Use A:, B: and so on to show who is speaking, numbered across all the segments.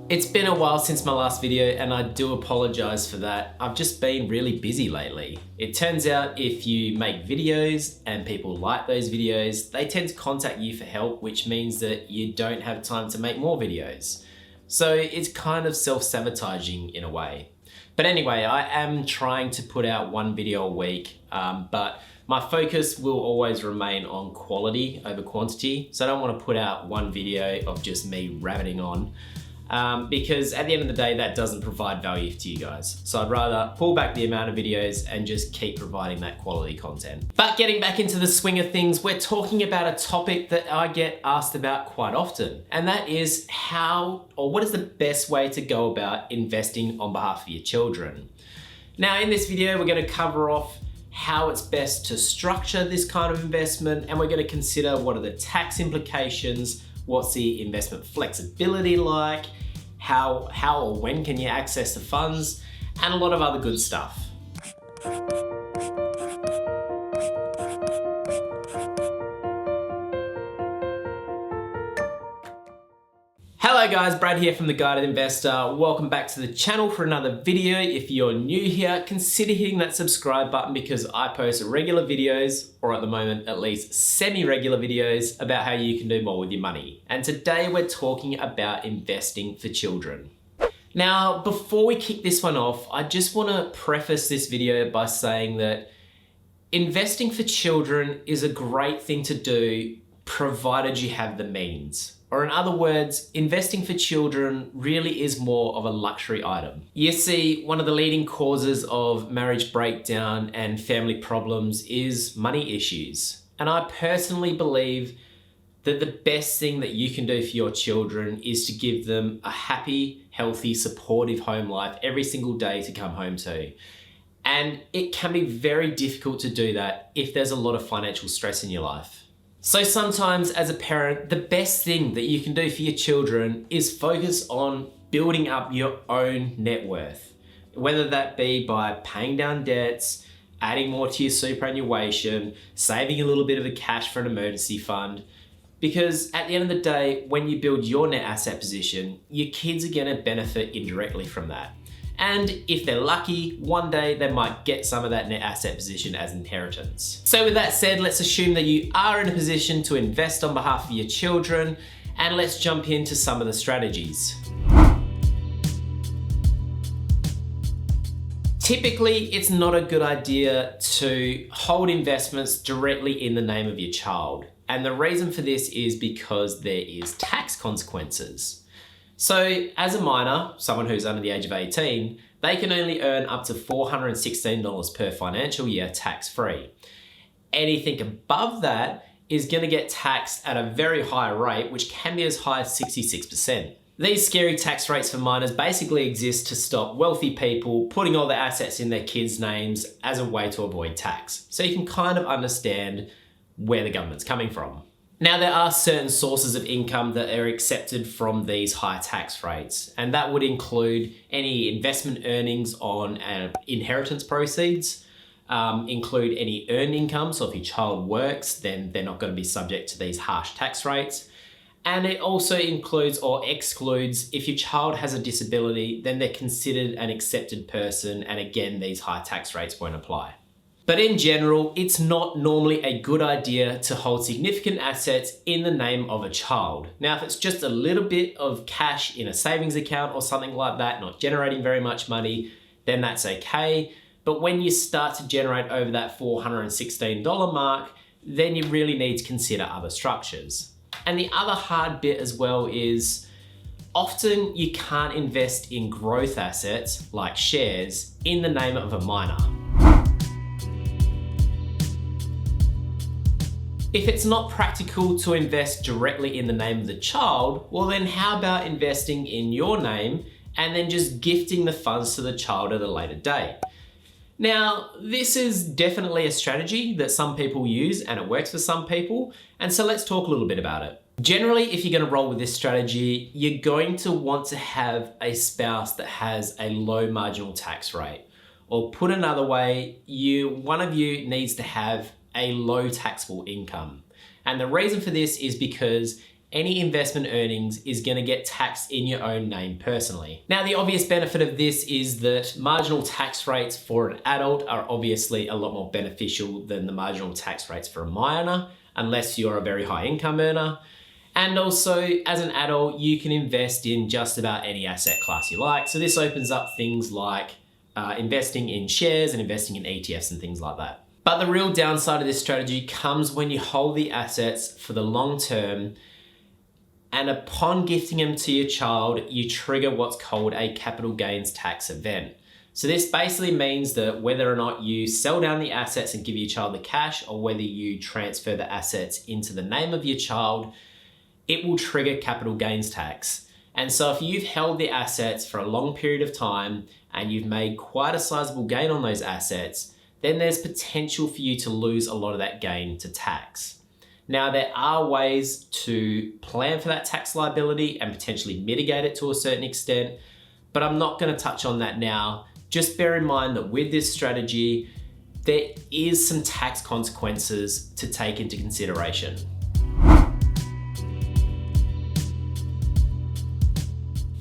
A: It's been a while since my last video and I do apologize for that. I've just been really busy lately. It turns out if you make videos and people like those videos, they tend to contact you for help, which means that you don't have time to make more videos. So it's kind of self-sabotaging in a way. But anyway, I am trying to put out one video a week, but my focus will always remain on quality over quantity. So I don't want to put out one video of just me rabbiting on. Because at the end of the day, that doesn't provide value to you guys. So I'd rather pull back the amount of videos and just keep providing that quality content. But getting back into the swing of things, we're talking about a topic that I get asked about quite often. And that is what is the best way to go about investing on behalf of your children? Now in this video, we're going to cover off how it's best to structure this kind of investment. And we're going to consider what are the tax implications, what's the investment flexibility like, how or when can you access the funds, and a lot of other good stuff. Hello guys, Brad here from The Guided Investor. Welcome back to the channel for another video. If you're new here, consider hitting that subscribe button because I post regular videos, or at the moment at least semi-regular videos, about how you can do more with your money. And today we're talking about investing for children. Now, before we kick this one off, I just want to preface this video by saying that investing for children is a great thing to do provided you have the means. Or in other words, investing for children really is more of a luxury item. You see, one of the leading causes of marriage breakdown and family problems is money issues. And I personally believe that the best thing that you can do for your children is to give them a happy, healthy, supportive home life every single day to come home to. And it can be very difficult to do that if there's a lot of financial stress in your life. So sometimes as a parent, the best thing that you can do for your children is focus on building up your own net worth. Whether that be by paying down debts, adding more to your superannuation, saving a little bit of a cash for an emergency fund. Because at the end of the day, when you build your net asset position, your kids are gonna benefit indirectly from that. And if they're lucky, one day they might get some of that net asset position as inheritance. So with that said, let's assume that you are in a position to invest on behalf of your children, and let's jump into some of the strategies. Typically, it's not a good idea to hold investments directly in the name of your child. And the reason for this is because there is tax consequences. So as a minor, someone who's under the age of 18, they can only earn up to $416 per financial year tax-free. Anything above that is going to get taxed at a very high rate, which can be as high as 66%. These scary tax rates for minors basically exist to stop wealthy people putting all their assets in their kids' names as a way to avoid tax. So you can kind of understand where the government's coming from. Now, there are certain sources of income that are accepted from these high tax rates, and that would include any investment earnings on inheritance proceeds, include any earned income. So if your child works, then they're not going to be subject to these harsh tax rates. And it also includes or excludes if your child has a disability, then they're considered an accepted person, and again, these high tax rates won't apply. But in general, it's not normally a good idea to hold significant assets in the name of a child. Now, if it's just a little bit of cash in a savings account or something like that, not generating very much money, then that's okay. But when you start to generate over that $416 mark, then you really need to consider other structures. And the other hard bit as well is often you can't invest in growth assets like shares in the name of a minor. If it's not practical to invest directly in the name of the child, well then how about investing in your name and then just gifting the funds to the child at a later date? Now, this is definitely a strategy that some people use and it works for some people, and so let's talk a little bit about it. Generally, if you're going to roll with this strategy, you're going to want to have a spouse that has a low marginal tax rate. Or put another way, one of you needs to have a low taxable income. And the reason for this is because any investment earnings is going to get taxed in your own name personally. Now, the obvious benefit of this is that marginal tax rates for an adult are obviously a lot more beneficial than the marginal tax rates for a minor, unless you're a very high income earner. And also, as an adult, you can invest in just about any asset class you like. So this opens up things like investing in shares and investing in ETFs and things like that. But the real downside of this strategy comes when you hold the assets for the long term, and upon gifting them to your child, you trigger what's called a capital gains tax event. So this basically means that whether or not you sell down the assets and give your child the cash, or whether you transfer the assets into the name of your child, it will trigger capital gains tax. And so if you've held the assets for a long period of time and you've made quite a sizable gain on those assets, then there's potential for you to lose a lot of that gain to tax. Now, there are ways to plan for that tax liability and potentially mitigate it to a certain extent, but I'm not going to touch on that now. Just bear in mind that with this strategy, there is some tax consequences to take into consideration.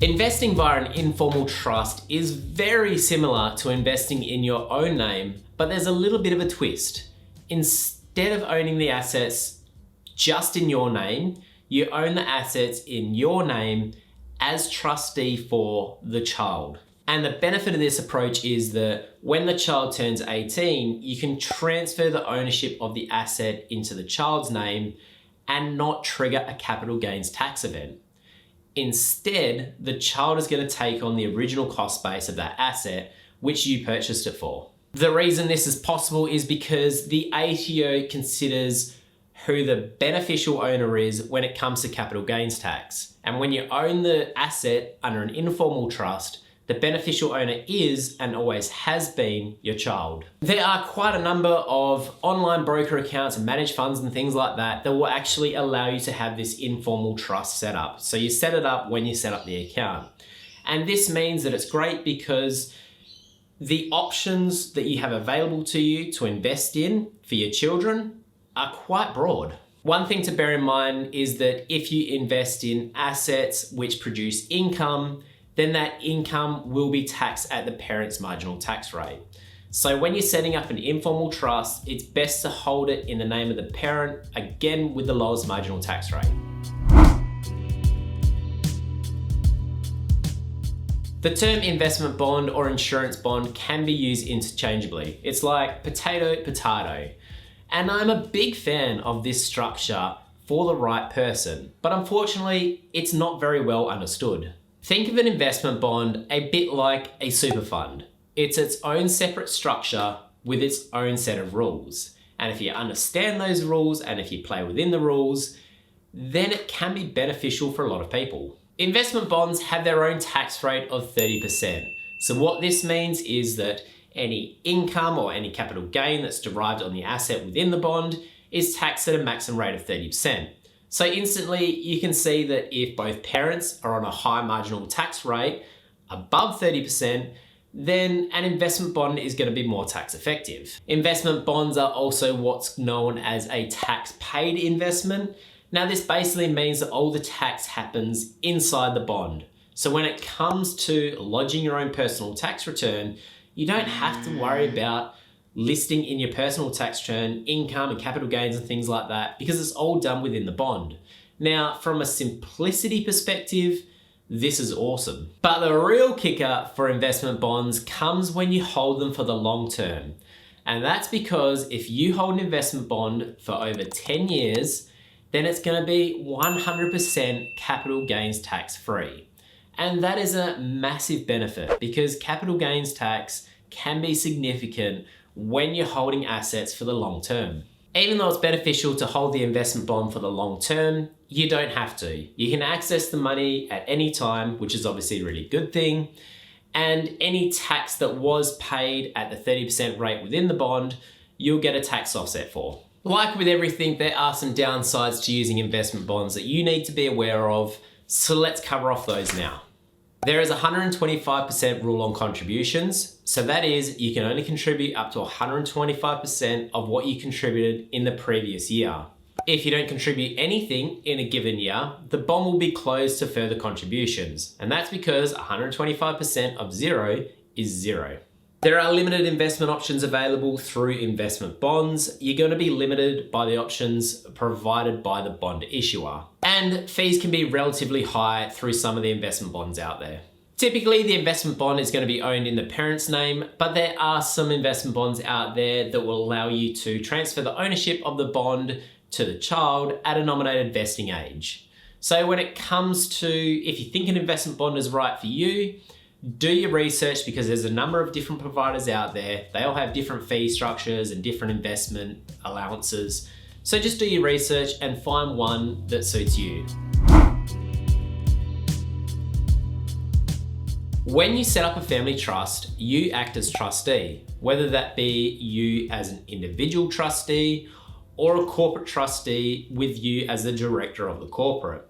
A: Investing via an informal trust is very similar to investing in your own name, but there's a little bit of a twist. Instead of owning the assets just in your name, you own the assets in your name as trustee for the child. And the benefit of this approach is that when the child turns 18, you can transfer the ownership of the asset into the child's name and not trigger a capital gains tax event. Instead, the child is going to take on the original cost base of that asset, which you purchased it for. The reason this is possible is because the ATO considers who the beneficial owner is when it comes to capital gains tax. And when you own the asset under an informal trust, the beneficial owner is and always has been your child. There are quite a number of online broker accounts and managed funds and things like that that will actually allow you to have this informal trust set up. So you set it up when you set up the account. And this means that it's great because the options that you have available to you to invest in for your children are quite broad. One thing to bear in mind is that if you invest in assets which produce income, then that income will be taxed at the parent's marginal tax rate. So when you're setting up an informal trust, it's best to hold it in the name of the parent, again with the lowest marginal tax rate. The term investment bond or insurance bond can be used interchangeably. It's like potato, potato. And I'm a big fan of this structure for the right person, but unfortunately, it's not very well understood. Think of an investment bond a bit like a super fund. It's its own separate structure with its own set of rules. And if you understand those rules and if you play within the rules, then it can be beneficial for a lot of people. Investment bonds have their own tax rate of 30%. So what this means is that any income or any capital gain that's derived on the asset within the bond is taxed at a maximum rate of 30%. So instantly you can see that if both parents are on a high marginal tax rate above 30%, then an investment bond is going to be more tax effective. Investment bonds are also what's known as a tax paid investment. Now this basically means that all the tax happens inside the bond. So when it comes to lodging your own personal tax return, you don't have to worry about listing in your personal tax return income and capital gains and things like that because it's all done within the bond. Now, from a simplicity perspective, this is awesome. But the real kicker for investment bonds comes when you hold them for the long term. And that's because if you hold an investment bond for over 10 years, then it's going to be 100% capital gains tax free. And that is a massive benefit because capital gains tax can be significant when you're holding assets for the long term. Even though it's beneficial to hold the investment bond for the long term, you don't have to. You can access the money at any time, which is obviously a really good thing. And any tax that was paid at the 30% rate within the bond, you'll get a tax offset for. Like with everything, there are some downsides to using investment bonds that you need to be aware of. So let's cover off those now. There is a 125% rule on contributions. So that is, you can only contribute up to 125% of what you contributed in the previous year. If you don't contribute anything in a given year, the bond will be closed to further contributions, and that's because 125% of zero is zero. There are limited investment options available through investment bonds. You're going to be limited by the options provided by the bond issuer. And fees can be relatively high through some of the investment bonds out there. Typically, the investment bond is going to be owned in the parent's name, but there are some investment bonds out there that will allow you to transfer the ownership of the bond to the child at a nominated vesting age. So when it comes to if you think an investment bond is right for you, do your research because there's a number of different providers out there. They all have different fee structures and different investment allowances. So just do your research and find one that suits you. When you set up a family trust, you act as trustee, whether that be you as an individual trustee or a corporate trustee with you as the director of the corporate.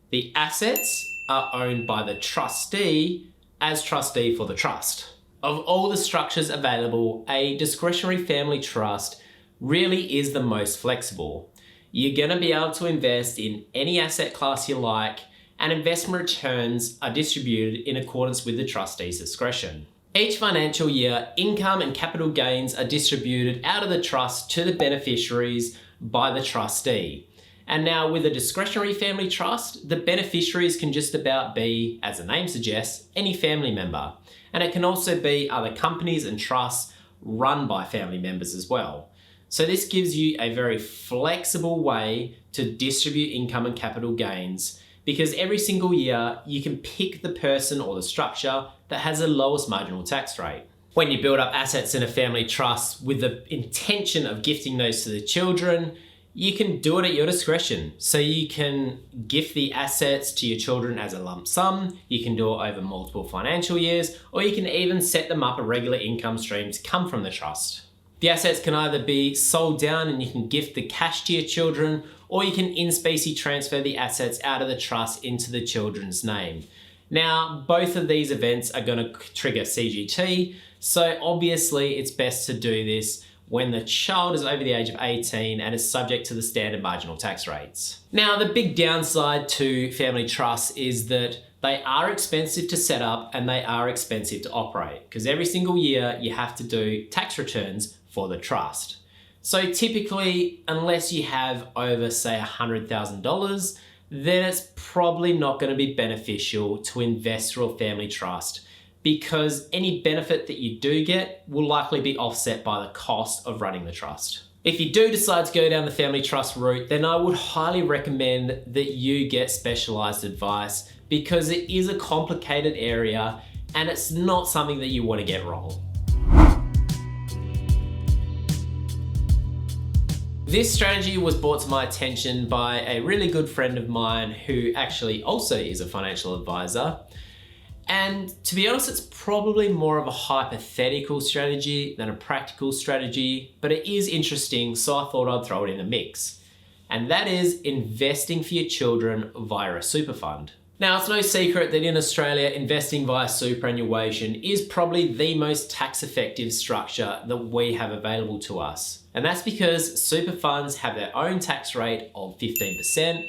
A: The assets are owned by the trustee as trustee for the trust. Of all the structures available, a discretionary family trust really is the most flexible. You're going to be able to invest in any asset class you like, and investment returns are distributed in accordance with the trustee's discretion. Each financial year, income and capital gains are distributed out of the trust to the beneficiaries by the trustee. And now with a discretionary family trust, the beneficiaries can just about be, as the name suggests, any family member. And it can also be other companies and trusts run by family members as well. So this gives you a very flexible way to distribute income and capital gains because every single year you can pick the person or the structure that has the lowest marginal tax rate. When you build up assets in a family trust with the intention of gifting those to the children, you can do it at your discretion. So you can gift the assets to your children as a lump sum, you can do it over multiple financial years, or you can even set them up a regular income stream to come from the trust. The assets can either be sold down and you can gift the cash to your children, or you can in specie transfer the assets out of the trust into the children's name. Now, both of these events are going to trigger CGT, so obviously it's best to do this when the child is over the age of 18 and is subject to the standard marginal tax rates. Now, the big downside to family trusts is that they are expensive to set up and they are expensive to operate because every single year you have to do tax returns for the trust. So typically, unless you have over, say, $100,000, then it's probably not going to be beneficial to invest through a family trust because any benefit that you do get will likely be offset by the cost of running the trust. If you do decide to go down the family trust route, then I would highly recommend that you get specialized advice because it is a complicated area and it's not something that you want to get wrong. This strategy was brought to my attention by a really good friend of mine who actually also is a financial advisor. And to be honest, it's probably more of a hypothetical strategy than a practical strategy, but it is interesting, so I thought I'd throw it in the mix. And that is investing for your children via a super fund. Now, it's no secret that in Australia, investing via superannuation is probably the most tax effective structure that we have available to us. And that's because super funds have their own tax rate of 15%,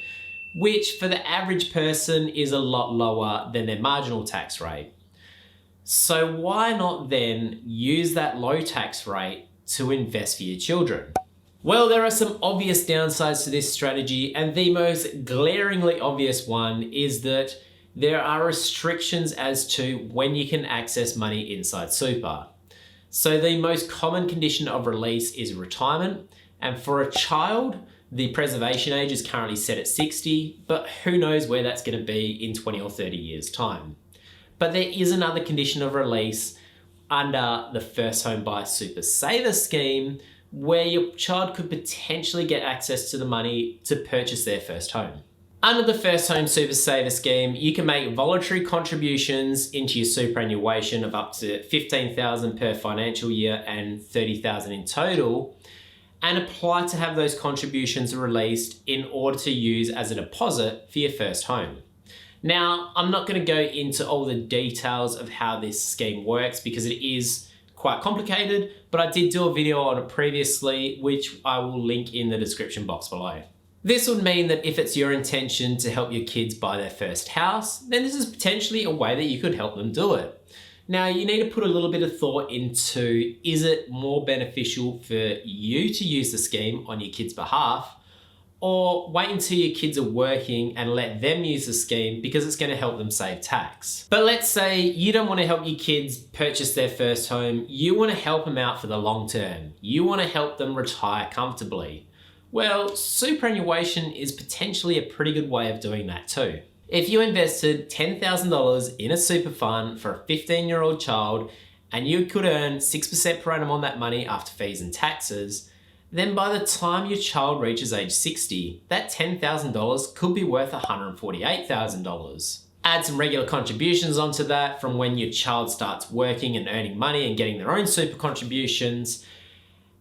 A: which for the average person is a lot lower than their marginal tax rate. So why not then use that low tax rate to invest for your children? Well, there are some obvious downsides to this strategy, and the most glaringly obvious one is that there are restrictions as to when you can access money inside super. So the most common condition of release is retirement, and for a child, the preservation age is currently set at 60, but who knows where that's going to be in 20 or 30 years' time. But there is another condition of release under the First Home Buyer Super Saver scheme where your child could potentially get access to the money to purchase their first home. Under the First Home Super Saver scheme, you can make voluntary contributions into your superannuation of up to $15,000 per financial year and $30,000 in total, and apply to have those contributions released in order to use as a deposit for your first home. Now, I'm not going to go into all the details of how this scheme works because it is quite complicated, but I did do a video on it previously, which I will link in the description box below. This would mean that if it's your intention to help your kids buy their first house, then this is potentially a way that you could help them do it. Now, you need to put a little bit of thought into, is it more beneficial for you to use the scheme on your kids' behalf, or wait until your kids are working and let them use the scheme because it's going to help them save tax. But let's say you don't want to help your kids purchase their first home, you want to help them out for the long term. You want to help them retire comfortably. Well, superannuation is potentially a pretty good way of doing that too. If you invested $10,000 in a super fund for a 15-year-old child and you could earn 6% per annum on that money after fees and taxes, then by the time your child reaches age 60, that $10,000 could be worth $148,000. Add some regular contributions onto that from when your child starts working and earning money and getting their own super contributions,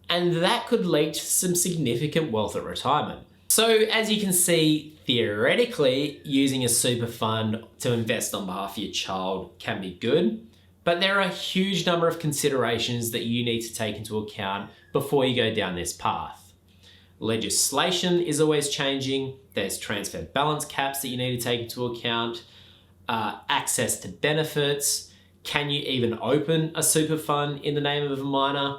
A: and that could lead to some significant wealth at retirement. So as you can see, theoretically, using a super fund to invest on behalf of your child can be good, but there are a huge number of considerations that you need to take into account before you go down this path. Legislation is always changing. There's transfer balance caps that you need to take into account, access to benefits. Can you even open a super fund in the name of a minor?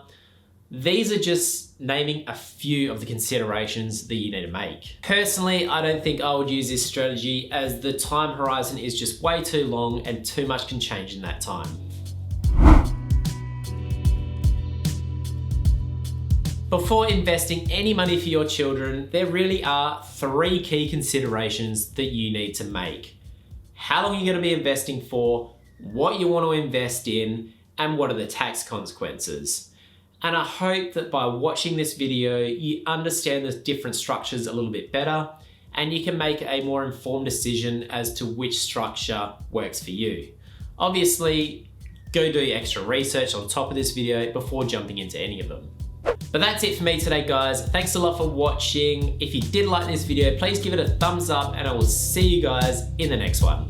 A: These are just naming a few of the considerations that you need to make. Personally, I don't think I would use this strategy as the time horizon is just way too long and too much can change in that time. Before investing any money for your children, there really are 3 key considerations that you need to make. How long you're going to be investing for, what you want to invest in, and what are the tax consequences. And I hope that by watching this video, you understand the different structures a little bit better, and you can make a more informed decision as to which structure works for you. Obviously, go do extra research on top of this video before jumping into any of them. But that's it for me today, guys. Thanks a lot for watching. If you did like this video, please give it a thumbs up and I will see you guys in the next one.